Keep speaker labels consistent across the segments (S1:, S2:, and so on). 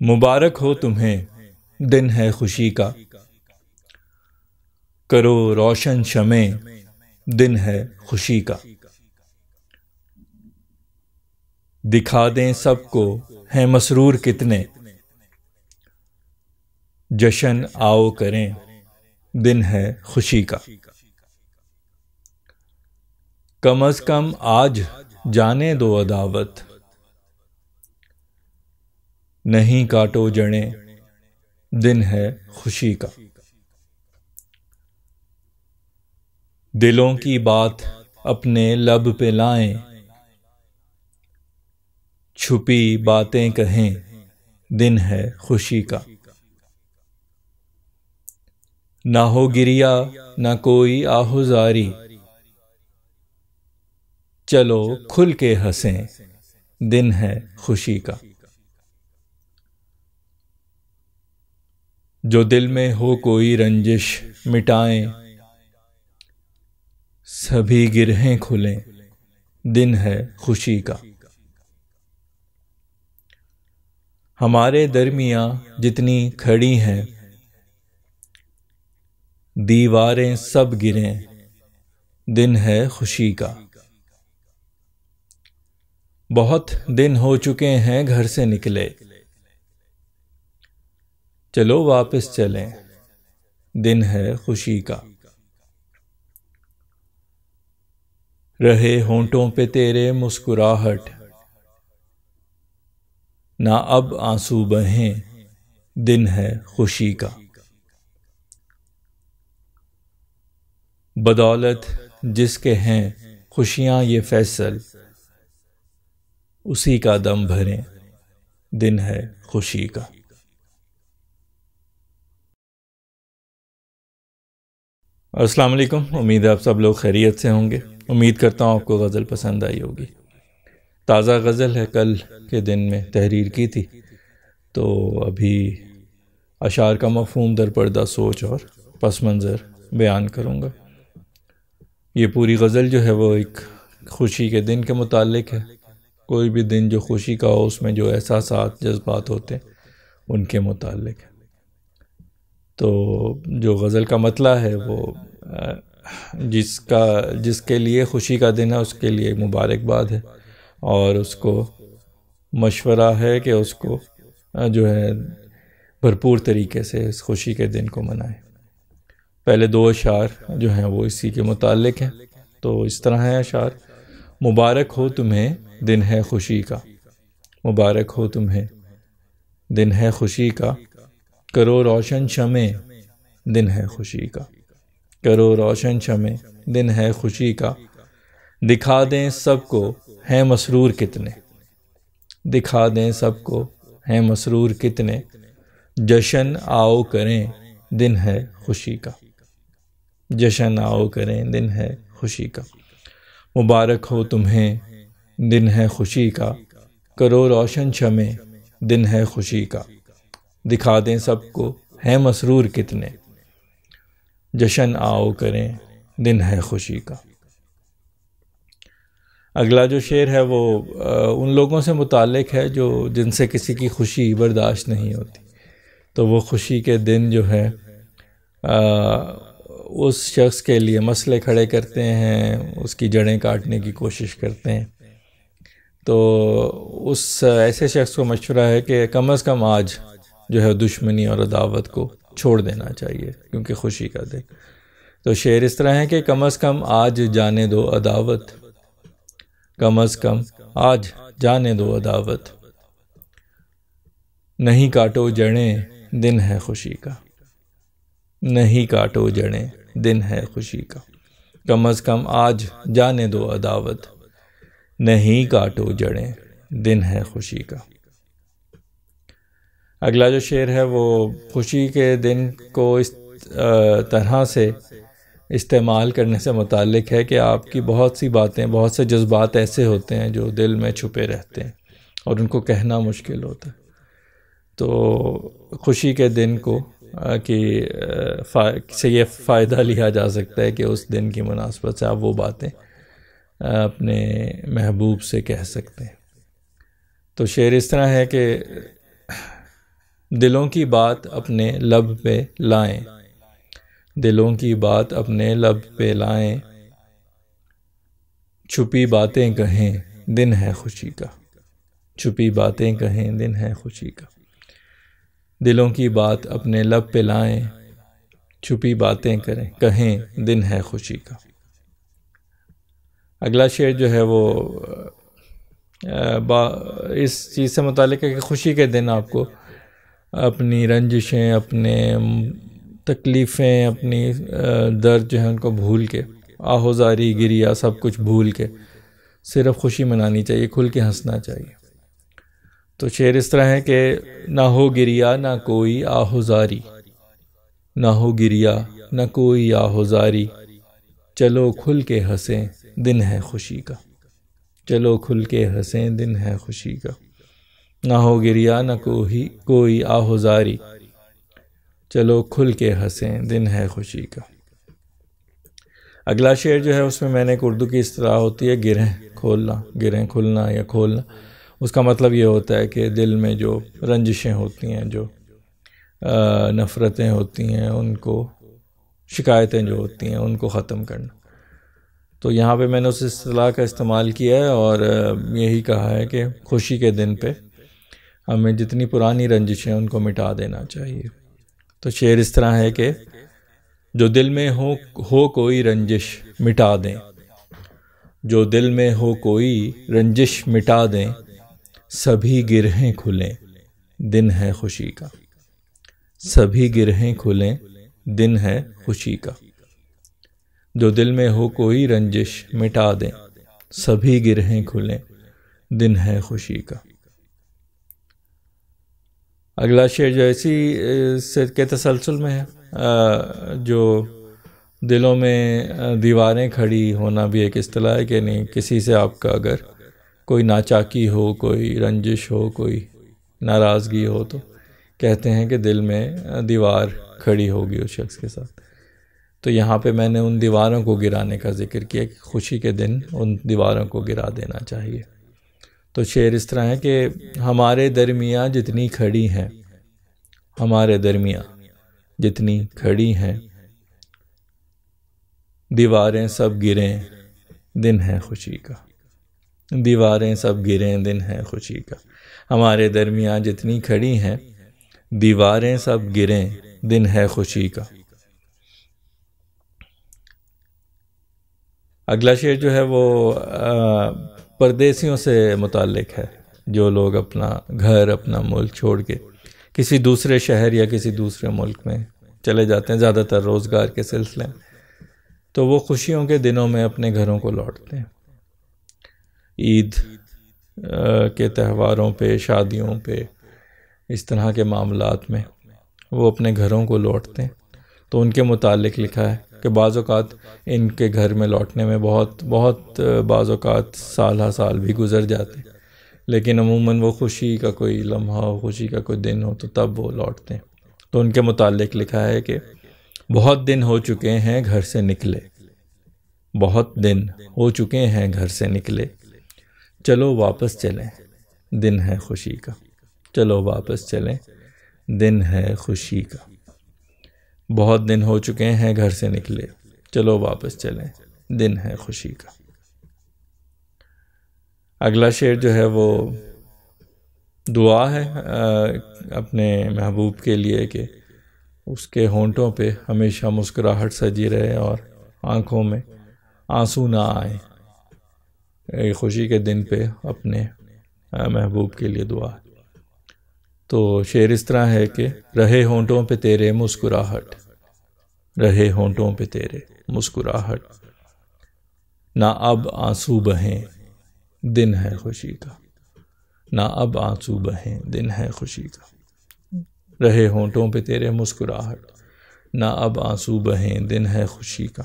S1: مبارک ہو تمہیں دن ہے خوشی کا، کرو روشن شمع دن ہے خوشی کا۔ دکھا دیں سب کو ہیں مسرور کتنے، جشن آؤ کریں دن ہے خوشی کا۔ کم از کم آج جانے دو عداوت، نہیں کاٹو جڑیں دن ہے خوشی کا۔ دلوں کی بات اپنے لب پہ لائیں، چھپی باتیں کہیں دن ہے خوشی کا۔ نہ ہو گریا نہ کوئی آہوزاری، چلو کھل کے ہنسیں دن ہے خوشی کا۔ جو دل میں ہو کوئی رنجش مٹائیں، سبھی گرہیں کھلیں دن ہے خوشی کا۔ ہمارے درمیاں جتنی کھڑی ہیں دیواریں سب گریں دن ہے خوشی کا۔ بہت دن ہو چکے ہیں گھر سے نکلے، چلو واپس چلیں دن ہے خوشی کا۔ رہے ہونٹوں پہ تیرے مسکراہٹ، نہ اب آنسو بہیں دن ہے خوشی کا۔ بدولت جس کے ہیں خوشیاں یہ فیصل، اسی کا دم بھریں دن ہے خوشی کا۔ السلام علیکم، امید ہے آپ سب لوگ خیریت سے ہوں گے۔ امید کرتا ہوں آپ کو غزل پسند آئی ہوگی۔ تازہ غزل ہے، کل کے دن میں تحریر کی تھی، تو ابھی اشعار کا مفہوم در پردہ سوچ اور پس منظر بیان کروں گا۔ یہ پوری غزل جو ہے وہ ایک خوشی کے دن کے متعلق ہے۔ کوئی بھی دن جو خوشی کا ہو، اس میں جو احساسات جذبات ہوتے ہیں ان کے متعلق ہے۔ تو جو غزل کا مطلع ہے وہ جس کے لیے خوشی کا دن ہے اس کے لیے مبارکباد ہے، اور اس کو مشورہ ہے کہ اس کو جو ہے بھرپور طریقے سے اس خوشی کے دن کو منائے۔ پہلے دو اشعار جو ہیں وہ اسی کے متعلق ہیں، تو اس طرح ہیں اشعار۔ مبارک ہو تمہیں دن ہے خوشی کا، مبارک ہو تمہیں دن ہے خوشی کا، کرو روشن شمع دن ہے خوشی کا، کرو روشن شمع دن ہے خوشی کا۔ دکھا دیں سب کو ہیں مسرور کتنے، دکھا دیں سب کو ہیں مسرور کتنے، جشن آؤ کریں دن ہے خوشی کا، جشن آؤ کریں دن ہے خوشی کا۔ مبارک ہو تمہیں دن ہے خوشی کا، کرو روشن شمع دن ہے خوشی کا۔ دکھا دیں سب کو ہیں مسرور کتنے، جشن آؤ کریں دن ہے خوشی کا۔ اگلا جو شعر ہے وہ ان لوگوں سے متعلق ہے جو جن سے کسی کی خوشی برداشت نہیں ہوتی، تو وہ خوشی کے دن جو ہے اس شخص کے لیے مسئلے کھڑے کرتے ہیں، اس کی جڑیں کاٹنے کی کوشش کرتے ہیں۔ تو اس ایسے شخص کو مشورہ ہے کہ کم از کم آج جو ہے دشمنی اور عداوت کو چھوڑ دینا چاہیے، کیونکہ خوشی کا دن۔ تو شعر اس طرح ہے کہ کم از کم آج جانے دو عداوت، کم از کم آج جانے دو عداوت، نہیں کاٹو جڑیں دن ہے خوشی کا، نہیں کاٹو جڑیں دن ہے خوشی کا۔ کم از کم آج جانے دو عداوت، نہیں کاٹو جڑیں دن ہے خوشی کا۔ اگلا جو شعر ہے وہ خوشی کے دن کو اس طرح سے استعمال کرنے سے متعلق ہے کہ آپ کی بہت سی باتیں، بہت سے جذبات ایسے ہوتے ہیں جو دل میں چھپے رہتے ہیں اور ان کو کہنا مشکل ہوتا ہے۔ تو خوشی کے دن کو سے یہ فائدہ لیا جا سکتا ہے کہ اس دن کی مناسبت سے آپ وہ باتیں اپنے محبوب سے کہہ سکتے ہیں۔ تو شعر اس طرح ہے کہ دلوں کی بات اپنے لب پہ لائیں، دلوں کی بات اپنے لب پہ لائیں، چھپی باتیں کہیں دن ہے خوشی کا، چھپی باتیں کہیں دن ہے خوشی کا، دلوں کی بات اپنے لب پہ لائیں، چھپی باتیں کریں کہیں دن ہے خوشی کا۔ اگلا شعر جو ہے وہ اس چیز سے متعلق ہے کہ خوشی کے دن آپ کو اپنی رنجشیں، اپنے تکلیفیں، اپنی درد جو ہیں ان کو بھول کے، آہوزاری گریا سب کچھ بھول کے صرف خوشی منانی چاہیے، کھل کے ہنسنا چاہیے۔ تو شعر اس طرح ہے کہ نہ ہو گریا نہ کوئی آہوزاری، نہ ہو گریا نہ کوئی آہوزاری، چلو کھل کے ہنسیں دن ہے خوشی کا، چلو کھل کے ہنسیں دن ہے خوشی کا، نہ ہو گریا نہ کوئی آہوزاری، چلو کھل کے ہنسیں دن ہے خوشی کا۔ اگلا شعر جو ہے اس میں میں نے ایک اردو کی اصطلاح ہوتی ہے گرہیں کھولنا، گرہیں کھلنا یا کھولنا، اس کا مطلب یہ ہوتا ہے کہ دل میں جو رنجشیں ہوتی ہیں، جو نفرتیں ہوتی ہیں، ان کو، شکایتیں جو ہوتی ہیں ان کو ختم کرنا۔ تو یہاں پہ میں نے اس اصطلاح کا استعمال کیا ہے اور یہی کہا ہے کہ خوشی کے دن پہ ہمیں جتنی پرانی رنجشیں ان کو مٹا دینا چاہیے۔ تو شعر اس طرح ہے کہ جو دل میں ہو کوئی رنجش مٹا دیں، جو دل میں ہو کوئی رنجش مٹا دیں، سبھی گرہیں کھلیں دن ہے خوشی کا، سبھی گرہیں کھلیں دن ہے خوشی کا، جو دل میں ہو کوئی رنجش مٹا دیں، سبھی گرہیں کھلیں دن ہے خوشی کا۔ اگلا شعر جو اسی کے تسلسل میں ہے، جو دلوں میں دیواریں کھڑی ہونا بھی ایک اصطلاح ہے کہ نہیں، کسی سے آپ کا اگر کوئی ناچاکی ہو، کوئی رنجش ہو، کوئی ناراضگی ہو، تو کہتے ہیں کہ دل میں دیوار کھڑی ہوگی اس شخص کے ساتھ۔ تو یہاں پہ میں نے ان دیواروں کو گرانے کا ذکر کیا کہ خوشی کے دن ان دیواروں کو گرا دینا چاہیے۔ تو شعر اس طرح ہے کہ ہمارے درمیاں جتنی کھڑی ہیں، ہمارے درمیاں جتنی کھڑی ہیں، دیواریں سب گریں دن ہے خوشی کا، دیواریں سب گریں دن ہے خوشی کا، ہمارے درمیاں جتنی کھڑی ہیں، دیواریں سب گریں دن ہے خوشی کا۔ اگلا شعر جو ہے وہ پردیسیوں سے متعلق ہے، جو لوگ اپنا گھر، اپنا ملک چھوڑ کے کسی دوسرے شہر یا کسی دوسرے ملک میں چلے جاتے ہیں، زیادہ تر روزگار کے سلسلے میں، تو وہ خوشیوں کے دنوں میں اپنے گھروں کو لوٹتے ہیں۔ عید کے تہواروں پہ، شادیوں پہ، اس طرح کے معاملات میں وہ اپنے گھروں کو لوٹتے ہیں۔ تو ان کے متعلق لکھا ہے کہ بعض اوقات ان کے گھر میں لوٹنے میں بہت بعض اوقات سال ہا سال بھی گزر جاتے ہیں، لیکن عموماً وہ خوشی کا کوئی لمحہ ہو، خوشی کا کوئی دن ہو تو تب وہ لوٹتے ہیں۔ تو ان کے متعلق لکھا ہے کہ بہت دن ہو چکے ہیں گھر سے نکلے، بہت دن ہو چکے ہیں گھر سے نکلے، چلو واپس چلیں دن ہے خوشی کا، چلو واپس چلیں دن ہے خوشی کا، بہت دن ہو چکے ہیں گھر سے نکلے، چلو واپس چلیں دن ہے خوشی کا۔ اگلا شعر جو ہے وہ دعا ہے اپنے محبوب کے لیے کہ اس کے ہونٹوں پہ ہمیشہ مسکراہٹ سجی رہے اور آنکھوں میں آنسو نہ آئیں۔ خوشی کے دن پہ اپنے محبوب کے لیے دعا ہے۔ تو شعر اس طرح ہے کہ رہے ہونٹوں پہ تیرے مسکراہٹ، رہے ہونٹوں پہ تیرے مسکراہٹ، نہ اب آنسو بہیں دن ہے خوشی کا، نہ اب آنسو بہیں دن ہے خوشی کا، رہے ہونٹوں پہ تیرے مسکراہٹ، نہ اب آنسو بہیں دن ہے خوشی کا۔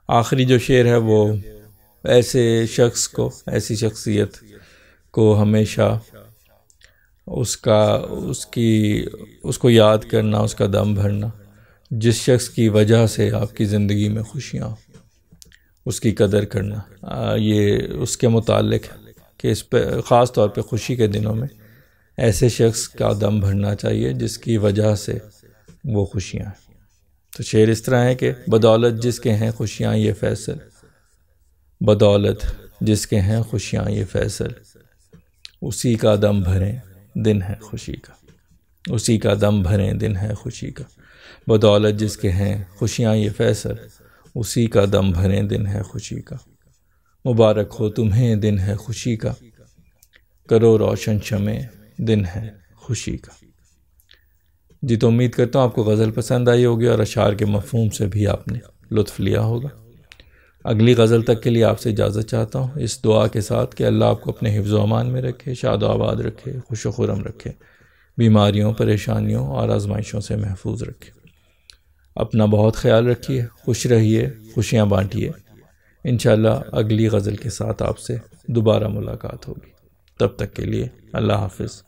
S1: آخری جو شعر ہے وہ ایسے شخص کو، ایسی شخصیت کو ہمیشہ اس کو یاد کرنا، اس کا دم بھرنا، جس شخص کی وجہ سے آپ کی زندگی میں خوشیاں، اس کی قدر کرنا، یہ اس کے متعلق ہے کہ اس پہ خاص طور پہ خوشی کے دنوں میں ایسے شخص کا دم بھرنا چاہیے جس کی وجہ سے وہ خوشیاں ہیں۔ تو شعر اس طرح ہے کہ بدولت جس کے ہیں خوشیاں یہ فیصل، بدولت جس کے ہیں خوشیاں یہ فیصل، اسی کا دم بھریں دن ہے خوشی کا، اسی کا دم بھریں دن ہے خوشی کا، بدولت جس کے ہیں خوشیاں یہ فیصل، اسی کا دم بھریں دن ہے خوشی کا، مبارک ہو تمہیں دن ہے خوشی کا، کرو روشن شمع دن ہے خوشی کا۔ جی تو امید کرتا ہوں آپ کو غزل پسند آئی ہوگی اور اشعار کے مفہوم سے بھی آپ نے لطف لیا ہوگا۔ اگلی غزل تک کے لیے آپ سے اجازت چاہتا ہوں، اس دعا کے ساتھ کہ اللہ آپ کو اپنے حفظ و امان میں رکھے، شاد و آباد رکھے، خوش و خرم رکھے، بیماریوں، پریشانیوں اور آزمائشوں سے محفوظ رکھے۔ اپنا بہت خیال رکھیے، خوش رہیے، خوشیاں بانٹیے۔ انشاءاللہ اگلی غزل کے ساتھ آپ سے دوبارہ ملاقات ہوگی۔ تب تک کے لیے اللہ حافظ۔